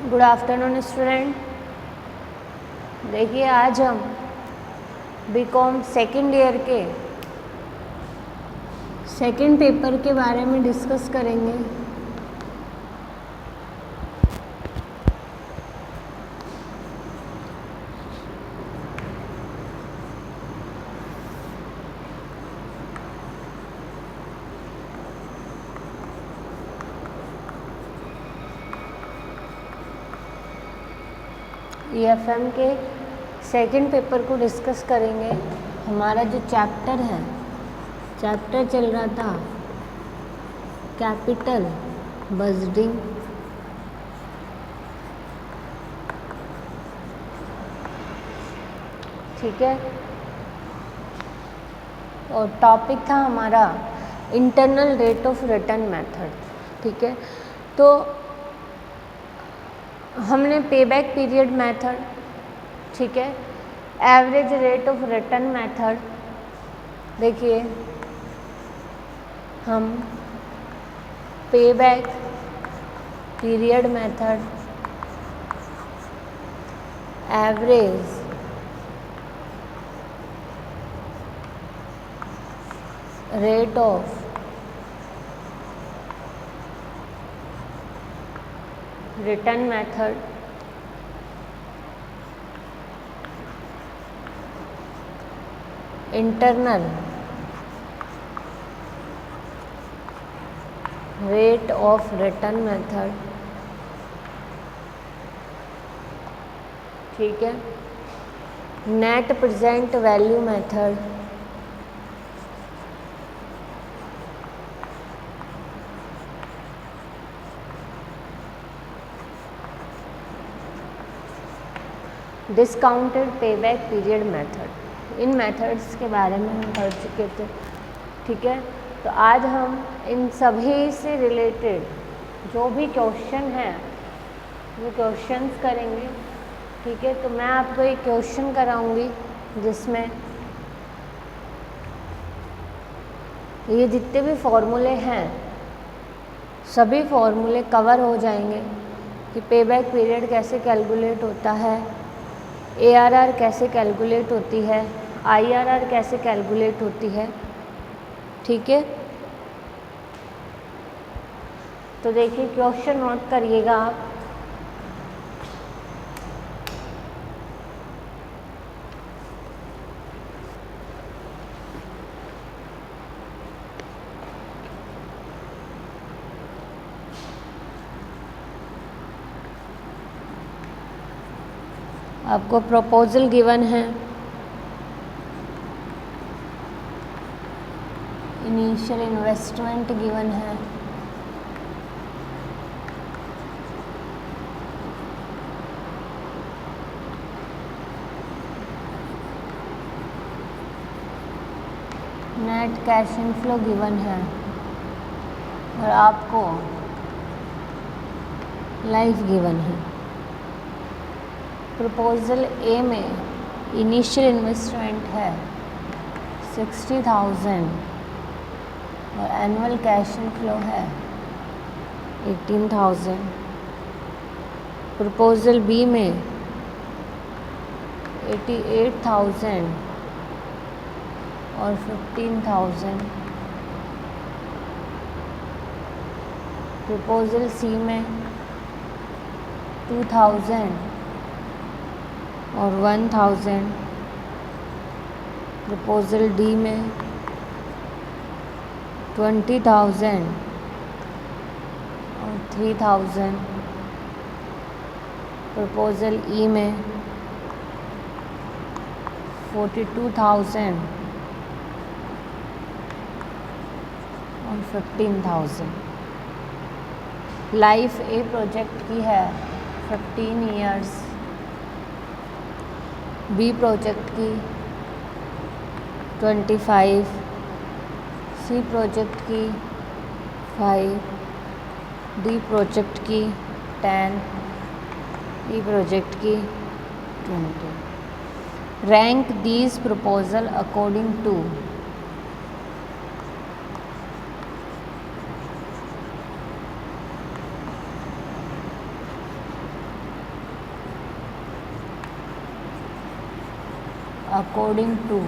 Good afternoon student. देखिए आज हम बीकॉम सेकेंड ईयर के सेकेंड पेपर के बारे में डिस्कस करेंगे। EFM के सेकेंड पेपर को डिस्कस करेंगे। हमारा जो चैप्टर चल रहा था कैपिटल बजटिंग। ठीक है, और टॉपिक था हमारा internal rate of return method. ठीक है, तो हमने पेबैक पीरियड मेथड, ठीक है, average rate of return method. देखिए हम payback period method, average rate of return method, internal rate of return method, ठीक है, net present value method, discounted payback period method. इन मेथड्स के बारे में हम पढ़ चुके थे। ठीक है, तो आज हम इन सभी से रिलेटेड जो भी क्वेश्चन हैं वो क्वेश्चंस करेंगे। ठीक है, तो मैं आपको एक क्वेश्चन कराऊंगी जिसमें ये जितने भी फॉर्मूले हैं सभी फॉर्मूले कवर हो जाएंगे कि पेबैक पीरियड कैसे कैलकुलेट होता है, ARR कैसे कैलकुलेट होती है, IRR कैसे कैलकुलेट होती है। ठीक है, तो देखिए क्वेश्चन नोट करिएगा आप। आपको प्रपोजल गिवन है, इनिशियल इन्वेस्टमेंट गिवन है, नेट कैश इनफ्लो गिवन है और आपको लाइफ गिवन है। प्रपोजल ए में इनिशियल इन्वेस्टमेंट है 60,000 और एनुअल कैश इनफ्लो है 18,000। प्रपोजल बी में 88,000 और 15,000। प्रपोजल सी में 2,000 और 1,000। प्रपोजल डी में 20,000 और 3,000। प्रपोजल ई में 42,000 और 15,000। लाइफ ए प्रोजेक्ट की है 15 इयर्स, बी प्रोजेक्ट की 25, सी प्रोजेक्ट की 5, डी प्रोजेक्ट की 10, ई प्रोजेक्ट की 20। Rank these proposal according to according to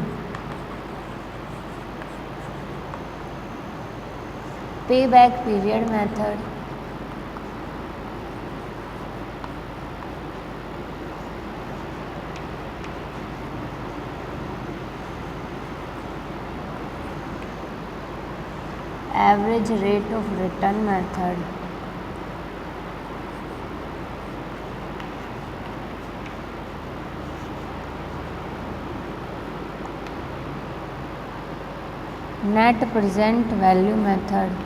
pay back period method average rate of return method net present value method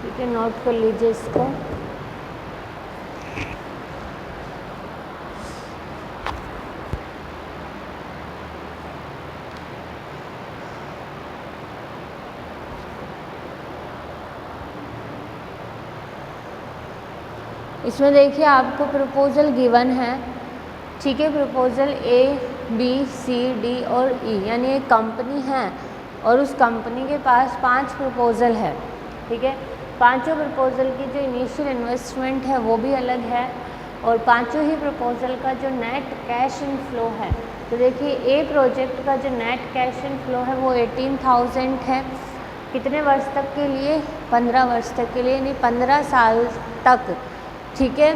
ठीक है, नोट कर लीजिए इसको। इसमें देखिए आपको प्रपोजल गिवन है, ठीक है। Proposal A B C D और ई, यानी एक कंपनी है और उस कंपनी के पास 5 प्रपोजल है, ठीक है। पांचों प्रपोजल की जो इनिशियल इन्वेस्टमेंट है वो भी अलग है और पांचों ही प्रपोजल का जो नेट कैश इनफ्लो है, तो देखिए ए प्रोजेक्ट का जो नेट कैश इनफ्लो है वो 18,000 है। कितने वर्ष तक के लिए? 15 वर्ष तक के लिए, यानी 15 साल तक, ठीक है।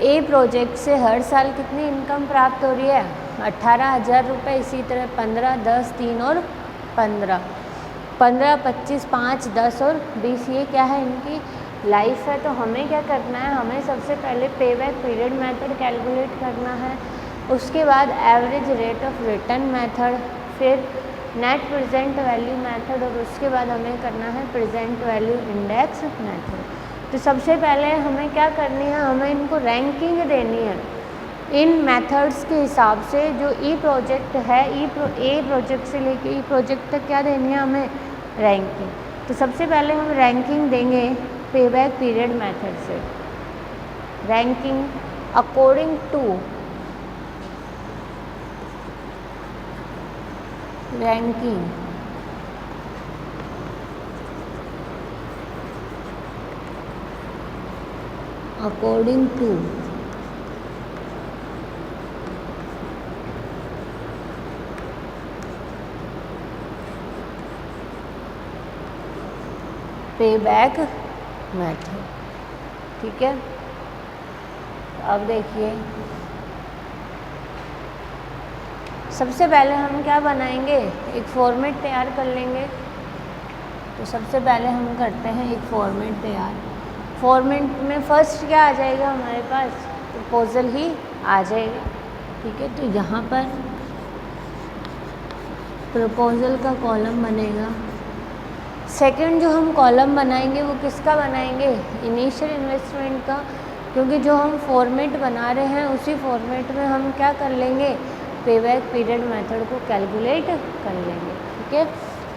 ए प्रोजेक्ट से हर साल कितनी इनकम प्राप्त हो रही है? 18,000 रुपये। इसी तरह 15, 10, 3 और 15, 15, 25, 5, 10 और 20, ये क्या है? इनकी लाइफ है। तो हमें क्या करना है? हमें सबसे पहले पे बैक पीरियड मेथड कैलकुलेट करना है, उसके बाद average rate of return method, फिर नेट प्रेजेंट वैल्यू मेथड और उसके बाद हमें करना है प्रेजेंट वैल्यू इंडेक्स मेथड। तो सबसे पहले हमें क्या करनी है? हमें इनको रैंकिंग देनी है इन मेथड्स के हिसाब से। जो ई प्रोजेक्ट है, ए प्रोजेक्ट से लेके ई प्रोजेक्ट तक क्या देनी है हमें? रैंकिंग। तो सबसे पहले हम रैंकिंग देंगे पे बैक पीरियड मेथड से। Ranking according to ranking according to pay back method, ठीक है। अब देखिए सबसे पहले हम क्या बनाएंगे? एक फॉर्मेट तैयार कर लेंगे। तो सबसे पहले हम करते हैं एक फॉर्मेट तैयार। फॉर्मेट में फर्स्ट क्या आ जाएगा हमारे पास? प्रपोजल ही आ जाएगा, ठीक है। तो यहाँ पर प्रपोजल का कॉलम बनेगा। सेकंड जो हम कॉलम बनाएंगे वो किसका बनाएंगे? इनिशियल इन्वेस्टमेंट का, क्योंकि जो हम फॉर्मेट बना रहे हैं उसी फॉर्मेट में हम क्या कर लेंगे? पे बैक पीरियड मेथड को कैलकुलेट कर लेंगे, ठीक है।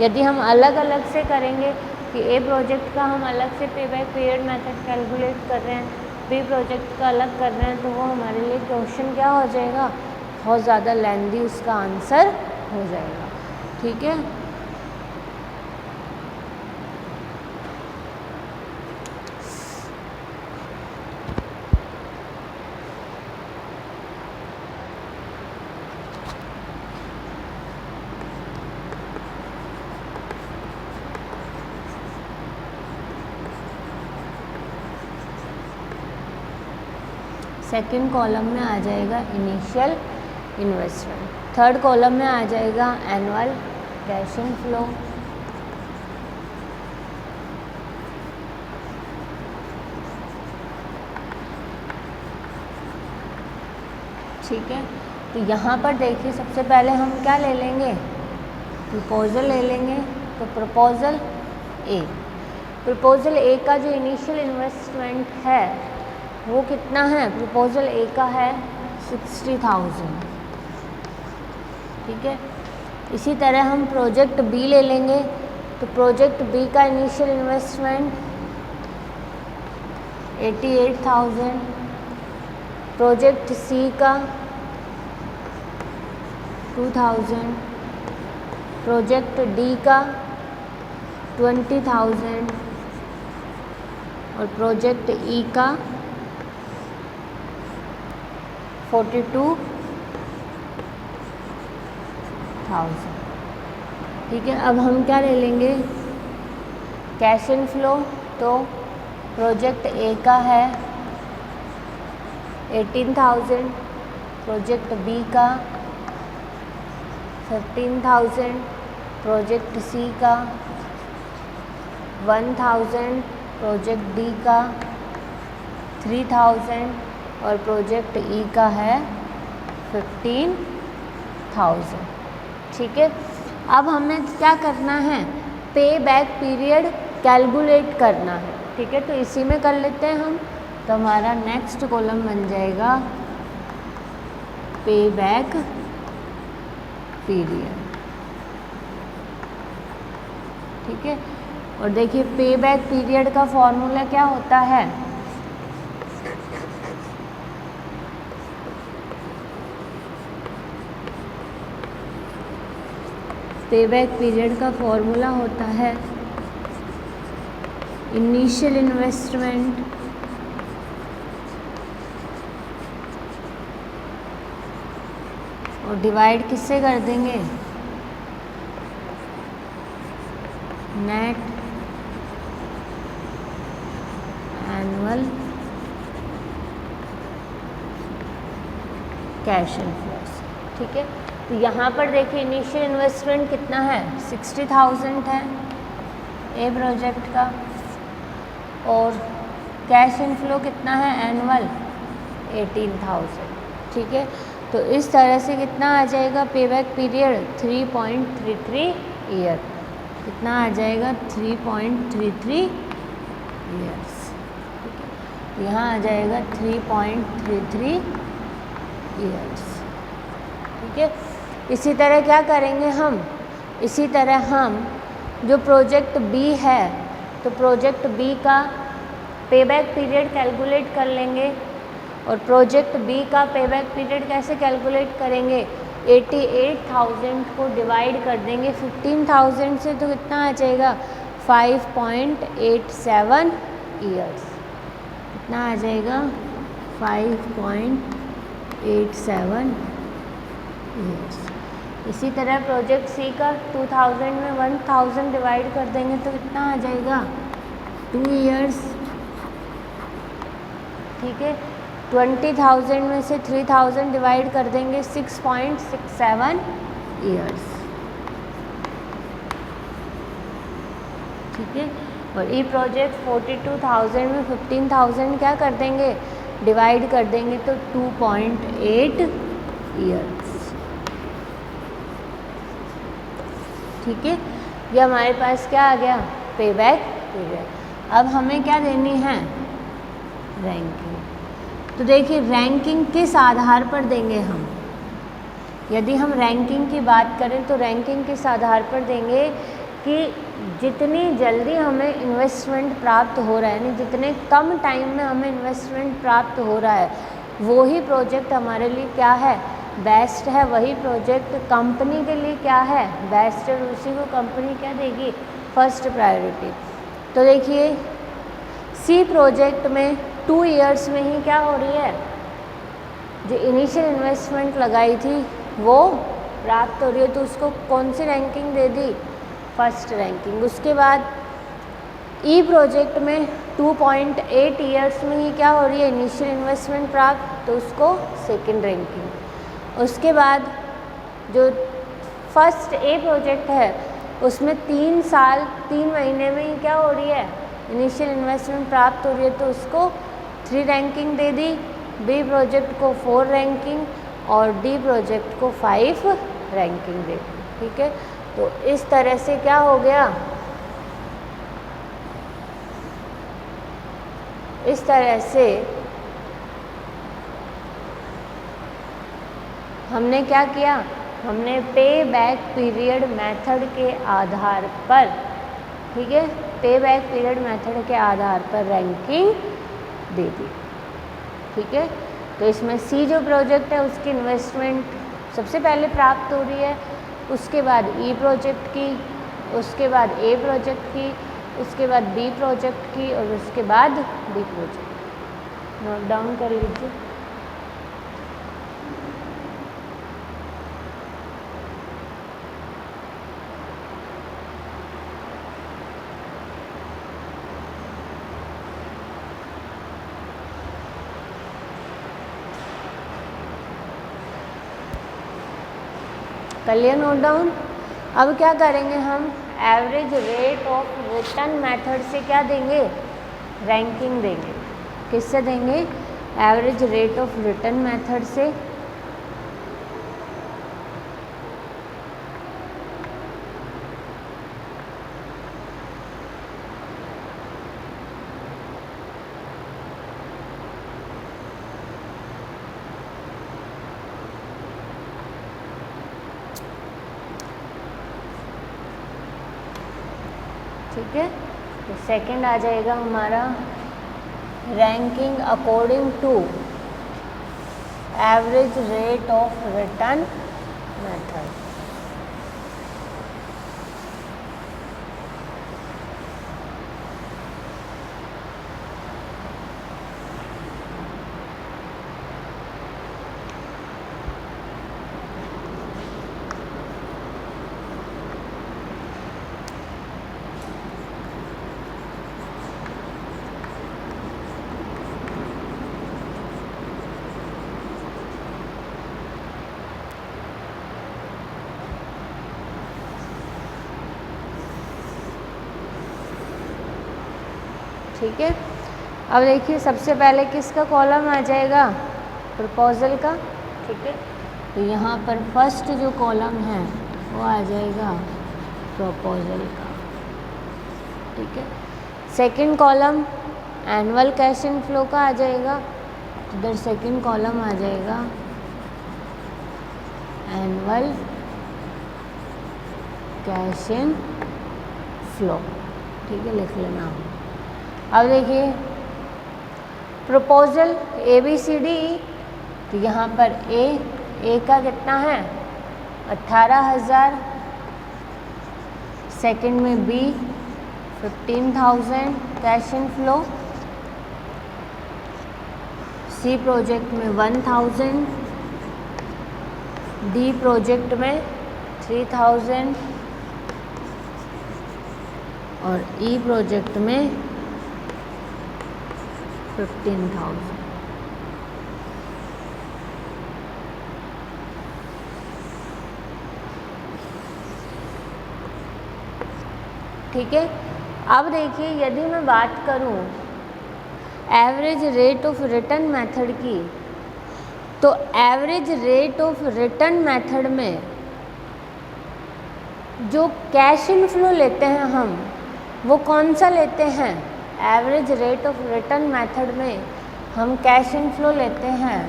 यदि हम अलग अलग से करेंगे कि ए प्रोजेक्ट का हम अलग से पे बैक पीरियड मेथड कैलकुलेट कर रहे हैं, बी प्रोजेक्ट का अलग कर रहे हैं, तो वो हमारे लिए क्वेश्चन क्या हो जाएगा? बहुत ज़्यादा लेंदी उसका आंसर हो जाएगा, ठीक है। सेकंड कॉलम में आ जाएगा इनिशियल इन्वेस्टमेंट, थर्ड कॉलम में आ जाएगा एनुअल कैश इनफ्लो, ठीक है। तो यहाँ पर देखिए सबसे पहले हम क्या ले लेंगे? प्रपोजल ले लेंगे। तो प्रपोजल ए का जो इनिशियल इन्वेस्टमेंट है वो कितना है? प्रपोजल ए का है 60,000, ठीक है। इसी तरह हम प्रोजेक्ट बी ले लेंगे। तो प्रोजेक्ट बी का इनिशियल इन्वेस्टमेंट 88,000, प्रोजेक्ट सी का 2,000, प्रोजेक्ट डी का 20,000 और प्रोजेक्ट ई का 42,000। ठीक है, अब हम क्या ले लेंगे, कैश इन फ्लो। तो प्रोजेक्ट ए का है 18,000, प्रोजेक्ट बी का 15,000, प्रोजेक्ट सी का 1,000, प्रोजेक्ट डी का 3,000 और प्रोजेक्ट ई का है 15,000। ठीक है, अब हमें क्या करना है, पे बैक पीरियड कैलकुलेट करना है। ठीक है, तो इसी में कर लेते हैं हम। तो हमारा नेक्स्ट कॉलम बन जाएगा पे बैक पीरियड। ठीक है, और देखिए पे बैक पीरियड का फॉर्मूला क्या होता है, पे बैक पीरियड का फॉर्मूला होता है इनिशियल इन्वेस्टमेंट और डिवाइड किससे कर देंगे, नेट एनुअल कैश इनफ्लोस। ठीक है, तो यहाँ पर देखिए इनिशियल इन्वेस्टमेंट कितना है, 60,000 है ए प्रोजेक्ट का, और कैश इनफ्लो कितना है एनुअल 18,000। ठीक है, तो इस तरह से कितना आ जाएगा पे बैक पीरियड 3.33 ईयर। कितना आ जाएगा 3.33 ईयर्स। ठीक है, यहाँ आ जाएगा 3.33 ईयर्स। ठीक है, इसी तरह क्या करेंगे हम, इसी तरह हम जो प्रोजेक्ट बी है तो प्रोजेक्ट बी का पे बैक पीरियड कैलकुलेट कर लेंगे। और प्रोजेक्ट बी का पे बैक पीरियड कैसे कैलकुलेट करेंगे, 88,000 को डिवाइड कर देंगे 15,000 से, तो कितना आ जाएगा 5.87 ईयर्स। कितना आ जाएगा 5.87 ईयर्स। इसी तरह प्रोजेक्ट सी का 2000 में 1000 डिवाइड कर देंगे तो कितना आ जाएगा 2 ईयर्स। ठीक है, 20,000 में से 3000 डिवाइड कर देंगे 6.67 ईयर्स। ठीक है, और ई प्रोजेक्ट 42,000 में 15,000 क्या कर देंगे, डिवाइड कर देंगे तो 2.8 ईयर्स। ठीक है, ये हमारे पास क्या आ गया, पे बैक पीरियड। अब हमें क्या देनी है, रैंकिंग। तो देखिए रैंकिंग किस आधार पर देंगे हम, यदि हम रैंकिंग की बात करें तो रैंकिंग किस आधार पर देंगे कि जितनी जल्दी हमें इन्वेस्टमेंट प्राप्त हो रहा है, यानी जितने कम टाइम में हमें इन्वेस्टमेंट प्राप्त हो रहा है, वो ही प्रोजेक्ट हमारे लिए क्या है, बेस्ट है। वही प्रोजेक्ट कंपनी के लिए क्या है, बेस्ट है, उसी को कंपनी क्या देगी, फर्स्ट प्रायोरिटी। तो देखिए सी प्रोजेक्ट में 2 ईयर्स में ही क्या हो रही है, जो इनिशियल इन्वेस्टमेंट लगाई थी वो प्राप्त हो रही है, तो उसको कौन सी रैंकिंग दे दी, फर्स्ट रैंकिंग। उसके बाद ई प्रोजेक्ट में 2.8 ईयर्स में ही क्या हो रही है, इनिशियल इन्वेस्टमेंट प्राप्त, तो उसको सेकंड रैंकिंग। उसके बाद जो फर्स्ट ए प्रोजेक्ट है उसमें 3 साल 3 महीने में ही क्या हो रही है, इनिशियल इन्वेस्टमेंट प्राप्त हो रही है, तो उसको 3 रैंकिंग दे दी। बी प्रोजेक्ट को 4 रैंकिंग और डी प्रोजेक्ट को 5 रैंकिंग दे दी। ठीक है, तो इस तरह से क्या हो गया, इस तरह से हमने क्या किया, हमने पे बैक पीरियड मेथड के आधार पर ठीक है, पे बैक पीरियड मेथड के आधार पर रैंकिंग दे दी। ठीक है, तो इसमें सी जो प्रोजेक्ट है उसकी इन्वेस्टमेंट सबसे पहले प्राप्त हो रही है, उसके बाद ई प्रोजेक्ट की, उसके बाद ए प्रोजेक्ट की, उसके बाद बी प्रोजेक्ट की और उसके बाद डी प्रोजेक्ट। नोट डाउन कर लीजिए। कर लिया नोट डाउन। अब क्या करेंगे हम, average rate of return method से क्या देंगे, रैंकिंग देंगे। किससे देंगे, average rate of return method से। ठीक है, तो सेकंड आ जाएगा हमारा ranking according to average rate of return method. ठीक है, अब देखिए सबसे पहले किसका कॉलम आ जाएगा, प्रपोजल का। ठीक है, तो यहाँ पर फर्स्ट जो कॉलम है वो आ जाएगा प्रपोजल का। ठीक है, second column annual cash in flow का आ जाएगा, इधर सेकंड कॉलम आ जाएगा एनुअल कैश इन फ्लो। ठीक है, लिख लेना। अब देखिए proposal A B C D, तो यहाँ पर ए का कितना है 18,000, सेकंड में B 15,000 cash inflow, C project में 1,000, डी प्रोजेक्ट में 3,000 और ई प्रोजेक्ट में 15,000। ठीक है, अब देखिए यदि मैं बात करूं average rate of return method की, तो average rate of return method में जो कैश इन फ्लो लेते हैं हम, वो कौन सा लेते हैं, average rate of return method में हम कैश इन फ्लो लेते हैं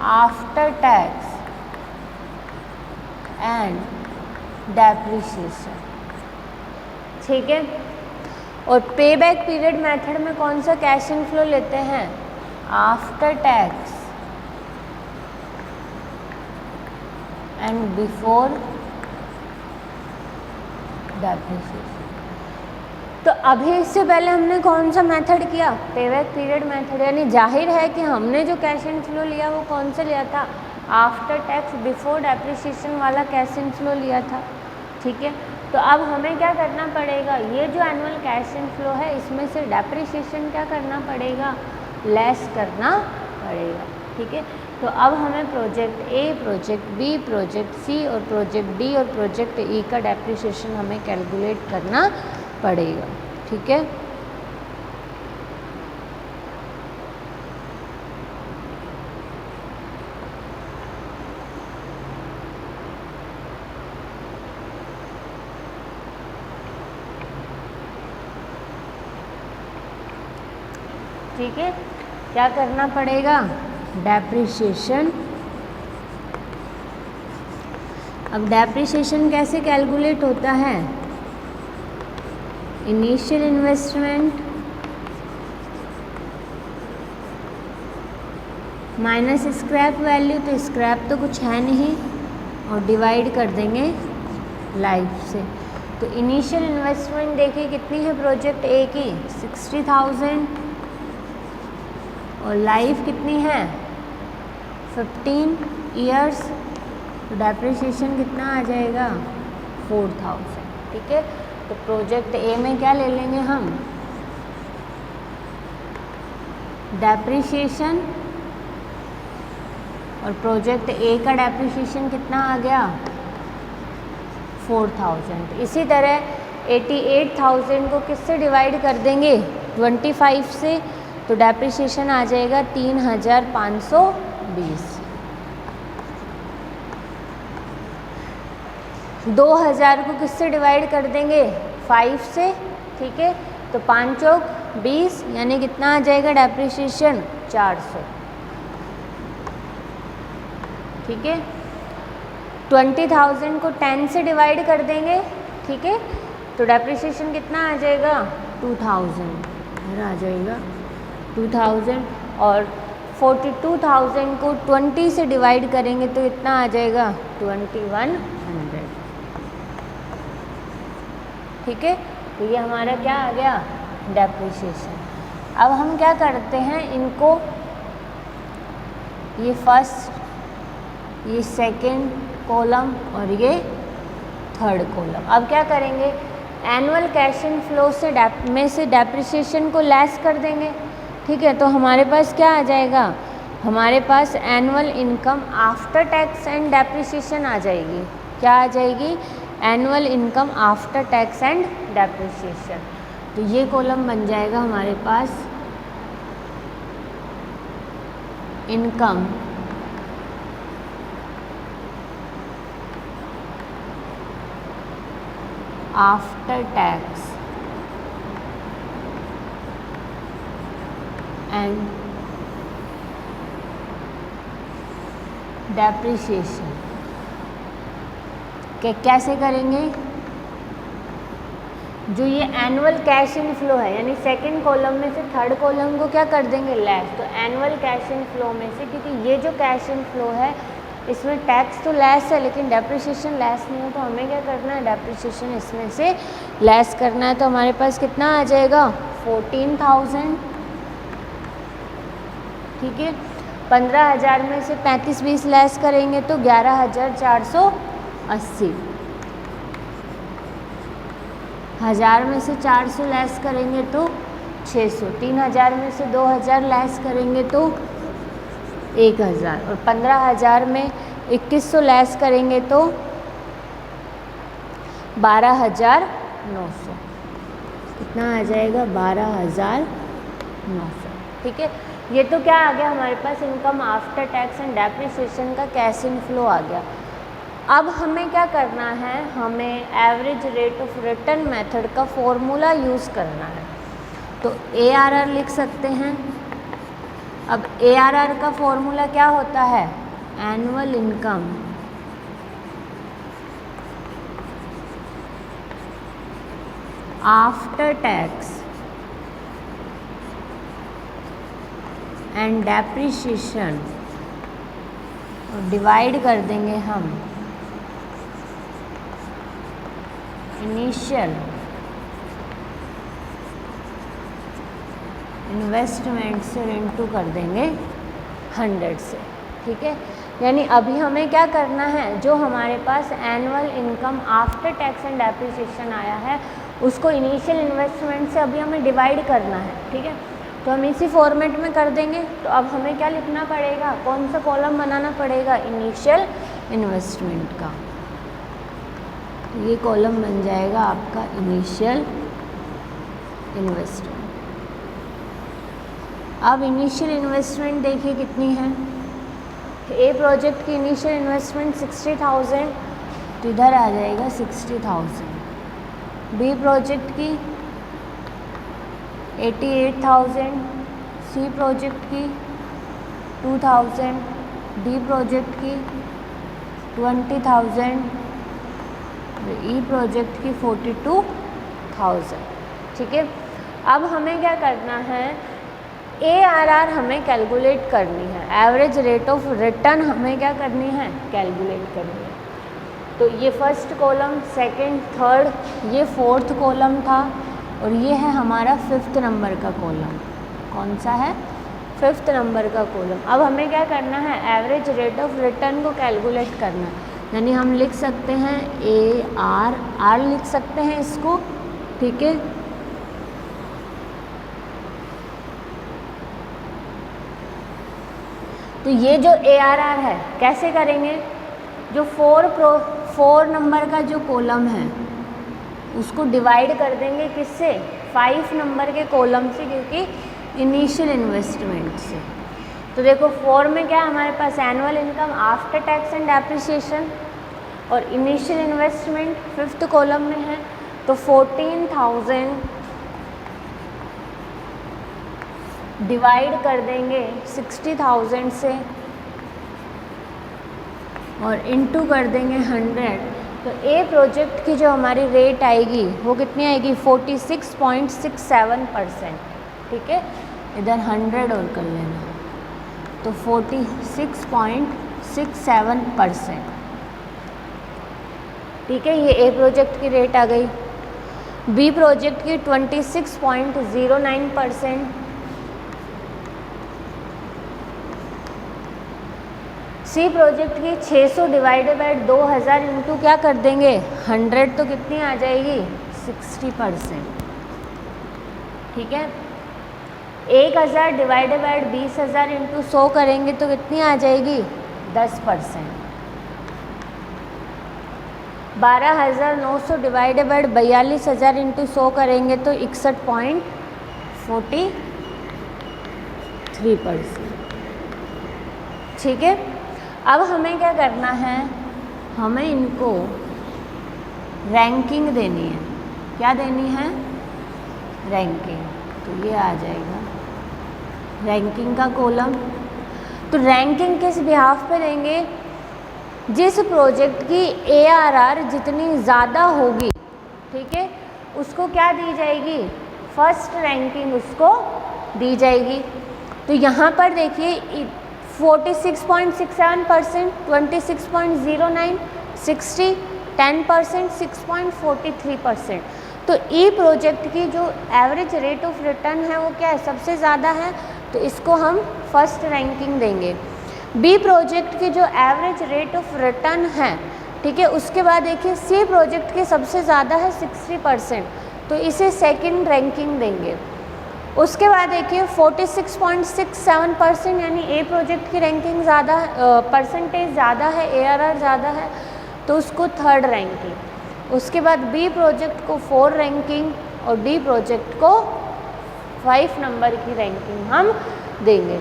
आफ्टर टैक्स एंड डेप्रिसिएशन। ठीक है, और पे बैक पीरियड मेथड में कौन सा कैश इन फ्लो लेते हैं, after tax and before depreciation. तो अभी इससे पहले हमने कौन सा मेथड किया, पे बैक पीरियड मेथड, यानी जाहिर है कि हमने जो कैश इन फ्लो लिया वो कौन सा लिया था, आफ्टर टैक्स बिफोर डेप्रिसिएशन वाला कैश इन फ्लो लिया था। ठीक है, तो अब हमें क्या करना पड़ेगा, ये जो एनुअल कैश इन फ्लो है इसमें से डेप्रिसिएशन क्या करना पड़ेगा, लेस करना पड़ेगा। ठीक है, तो अब हमें project A, project B, project C और प्रोजेक्ट डी और प्रोजेक्ट ई का डेप्रिसिएशन हमें कैलकुलेट करना पड़ेगा। ठीक है, ठीक है, क्या करना पड़ेगा, डेप्रिसिएशन। अब डेप्रिसिएशन कैसे कैलकुलेट होता है, initial investment minus scrap value, तो स्क्रैप तो कुछ है नहीं, और डिवाइड कर देंगे लाइफ से। तो इनिशियल इन्वेस्टमेंट देखिए कितनी है प्रोजेक्ट ए की 60,000, और लाइफ कितनी है 15 ईयर्स, तो डेप्रिसिएशन कितना आ जाएगा 4,000। ठीक है, तो प्रोजेक्ट ए में क्या ले लेंगे हम, डेप्रिसिएशन, और प्रोजेक्ट ए का डेप्रिसिएशन कितना आ गया 4,000। इसी तरह 88,000 को किससे डिवाइड कर देंगे 25 से, तो डेप्रिसिएशन आ जाएगा 3,520। 2,000 को किससे डिवाइड कर देंगे 5 से, ठीक है, तो 5 चौक 20, यानी कितना आ जाएगा डेप्रिसिएशन 400। ठीक है, 20,000 को 10 से डिवाइड कर देंगे, ठीक है, तो डेप्रिसिएशन कितना आ जाएगा 2,000, इधर आ जाएगा 2,000, और 42,000 को 20 से डिवाइड करेंगे तो कितना आ जाएगा 2,100। ठीक है, तो ये हमारा क्या आ गया डेप्रिसिएशन। अब हम क्या करते हैं, इनको ये फर्स्ट, ये सेकंड कॉलम और ये थर्ड कॉलम, अब क्या करेंगे एनुअल कैश इन फ्लो से में से डेप्रिसिएशन को लेस कर देंगे। ठीक है, तो हमारे पास क्या आ जाएगा, हमारे पास annual income after tax and depreciation आ जाएगी। क्या आ जाएगी, annual income after tax and depreciation. तो ये कॉलम बन जाएगा हमारे पास income after tax and depreciation. कैसे करेंगे, जो ये एनुअल कैश इन फ्लो है, यानी सेकंड कॉलम में से थर्ड कॉलम को क्या कर देंगे लेस, तो एनुअल कैश इन फ्लो में से, क्योंकि ये जो कैश इन फ्लो है इसमें टैक्स तो लेस है लेकिन डेप्रिसिएशन लेस नहीं है, तो हमें क्या करना है डेप्रिसिएशन इसमें से लेस करना है। तो हमारे पास कितना आ जाएगा 14,000। ठीक है, 15,000 में से 35-20 लेस करेंगे तो 11,480। 1,000 में से 400 लेस करेंगे तो 600। 3,000 में से 2,000 लेस करेंगे तो 1,000, और 15,000 में 2,100 लेस करेंगे तो 12,900। कितना आ जाएगा 12,900। ठीक है, ये तो क्या आ गया हमारे पास income after tax and depreciation का कैश इन फ्लो आ गया। अब हमें क्या करना है, हमें average rate of return method का फॉर्मूला यूज़ करना है। तो ARR लिख सकते हैं। अब ARR का फॉर्मूला क्या होता है, annual income after tax and depreciation, और डिवाइड कर देंगे हम इनिशियल इन्वेस्टमेंट से इनटू कर देंगे 100 से। ठीक है, यानी अभी हमें क्या करना है, जो हमारे पास annual income after tax and depreciation आया है उसको इनिशियल इन्वेस्टमेंट से अभी हमें डिवाइड करना है। ठीक है, तो हम इसी फॉर्मेट में कर देंगे। तो अब हमें क्या लिखना पड़ेगा, कौन सा कॉलम बनाना पड़ेगा, इनिशियल इन्वेस्टमेंट का। ये कॉलम बन जाएगा आपका इनिशियल इन्वेस्टमेंट। अब इनिशियल इन्वेस्टमेंट देखिए कितनी है, ए प्रोजेक्ट की इनिशियल इन्वेस्टमेंट 60,000, तो इधर आ जाएगा 60,000। बी प्रोजेक्ट की 88,000, सी प्रोजेक्ट की 2,000, डी प्रोजेक्ट की 20,000, ई प्रोजेक्ट की 42,000। ठीक है। अब हमें क्या करना है, ARR हमें कैलकुलेट करनी है, एवरेज रेट ऑफ रिटर्न हमें क्या करनी है, कैलकुलेट करनी है। तो ये फर्स्ट कॉलम, सेकंड, थर्ड, ये फोर्थ कॉलम था और ये है हमारा फिफ्थ नंबर का कॉलम। कौन सा है, फिफ्थ नंबर का कॉलम। अब हमें क्या करना है, एवरेज रेट ऑफ रिटर्न को कैलकुलेट करना है। यानी हम लिख सकते हैं ARR लिख सकते हैं इसको, ठीक है। तो ये जो ARR है कैसे करेंगे, जो 4 नंबर का जो कॉलम है उसको डिवाइड कर देंगे किससे, 5 नंबर के कॉलम से, क्योंकि इनिशियल इन्वेस्टमेंट से। तो देखो 4 में क्या है हमारे पास, annual income after tax and depreciation, और इनिशियल इन्वेस्टमेंट फिफ्थ कॉलम में है। तो 14,000 डिवाइड कर देंगे 60,000 से और इनटू कर देंगे 100। तो ए प्रोजेक्ट की जो हमारी रेट आएगी वो कितनी आएगी, 46.67%, ठीक है। इधर 100 और कर लेना, तो 46.67%, ठीक है। ये ए प्रोजेक्ट की रेट आ गई। बी प्रोजेक्ट की 26.09%, सी प्रोजेक्ट की 600 डिवाइडेड बाई 2000 इंटू क्या कर देंगे 100, तो कितनी आ जाएगी 60%, ठीक है। 1000 डिवाइडेड बाई 20,000 इंटू 100 करेंगे तो कितनी आ जाएगी 10%। 12,900 डिवाइडेड बाई 42,000 इंटू 100 करेंगे तो 61.43%, ठीक है। अब हमें क्या करना है, हमें इनको रैंकिंग देनी है। क्या देनी है, रैंकिंग। तो ये आ जाएगा रैंकिंग का कॉलम। तो रैंकिंग किस बिहाफ पे देंगे, जिस प्रोजेक्ट की ARR जितनी ज़्यादा होगी, ठीक है, उसको क्या दी जाएगी, फर्स्ट रैंकिंग उसको दी जाएगी। तो यहाँ पर देखिए 46.67%, 26.09, 60, 10%, 6.43%। तो ई प्रोजेक्ट की जो एवरेज रेट ऑफ रिटर्न है वो क्या है, सबसे ज़्यादा है, तो इसको हम फर्स्ट रैंकिंग देंगे। बी प्रोजेक्ट की जो एवरेज रेट ऑफ रिटर्न है, ठीक है, उसके बाद देखिए सी प्रोजेक्ट की सबसे ज़्यादा है 60%, तो इसे सेकंड रैंकिंग देंगे। उसके बाद देखिए 46.67%, यानी ए प्रोजेक्ट की रैंकिंग ज़्यादा, परसेंटेज ज़्यादा है, ARR ज़्यादा है, तो उसको थर्ड रैंकिंग। उसके बाद बी प्रोजेक्ट को 4 रैंकिंग और डी प्रोजेक्ट को 5 नंबर की रैंकिंग हम देंगे।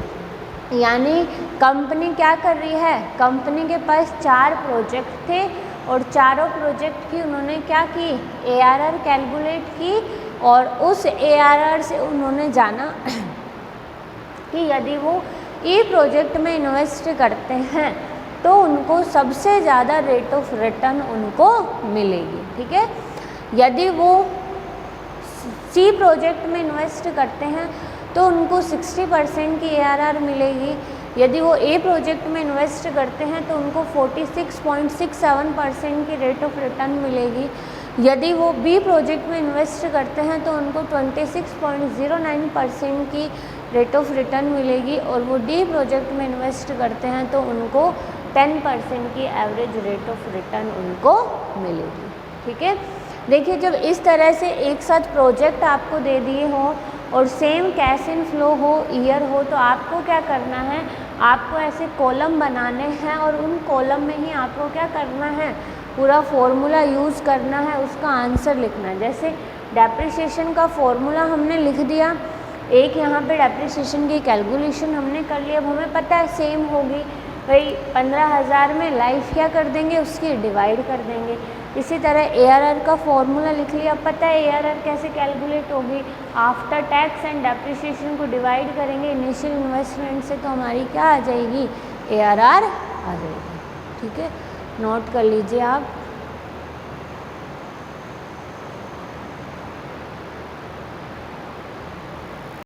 यानी कंपनी क्या कर रही है, कंपनी के पास 4 प्रोजेक्ट थे और चारों प्रोजेक्ट की उन्होंने क्या की, ARR कैलकुलेट की, और उस ARR से उन्होंने जाना कि यदि वो ई प्रोजेक्ट में इन्वेस्ट करते हैं तो उनको सबसे ज़्यादा रेट ऑफ रिटर्न उनको मिलेगी, ठीक है। यदि वो सी प्रोजेक्ट में इन्वेस्ट करते हैं तो उनको 60% की ARR मिलेगी। यदि वो ए प्रोजेक्ट में इन्वेस्ट करते हैं तो उनको 46.67% की रेट ऑफ रिटर्न मिलेगी। यदि वो बी प्रोजेक्ट में इन्वेस्ट करते हैं तो उनको 26.09% की रेट ऑफ रिटर्न मिलेगी, और वो डी प्रोजेक्ट में इन्वेस्ट करते हैं तो उनको 10% की एवरेज रेट ऑफ रिटर्न उनको मिलेगी, ठीक है। देखिए जब इस तरह से एक साथ प्रोजेक्ट आपको दे दिए हो और सेम कैश इन फ्लो हो, ईयर हो, तो आपको क्या करना है, आपको ऐसे कॉलम बनाने हैं और उन कॉलम में ही आपको क्या करना है, पूरा फॉर्मूला यूज़ करना है, उसका आंसर लिखना है। जैसे डेप्रिसिएशन का फॉर्मूला हमने लिख दिया, एक यहाँ पे डेप्रिसिएशन की कैलकुलेशन हमने कर लिया, अब हमें पता है सेम होगी भाई 15,000 में लाइफ क्या कर देंगे, उसकी डिवाइड कर देंगे। इसी तरह ARR का फॉर्मूला लिख लिया, पता है ARR कैसे कैलकुलेट होगी, आफ्टर टैक्स एंड डेप्रिसिएशन को डिवाइड करेंगे इनिशियल इन्वेस्टमेंट से, तो हमारी क्या आ जाएगी, ARR आ जाएगी, ठीक है। नोट कर लीजिए आप।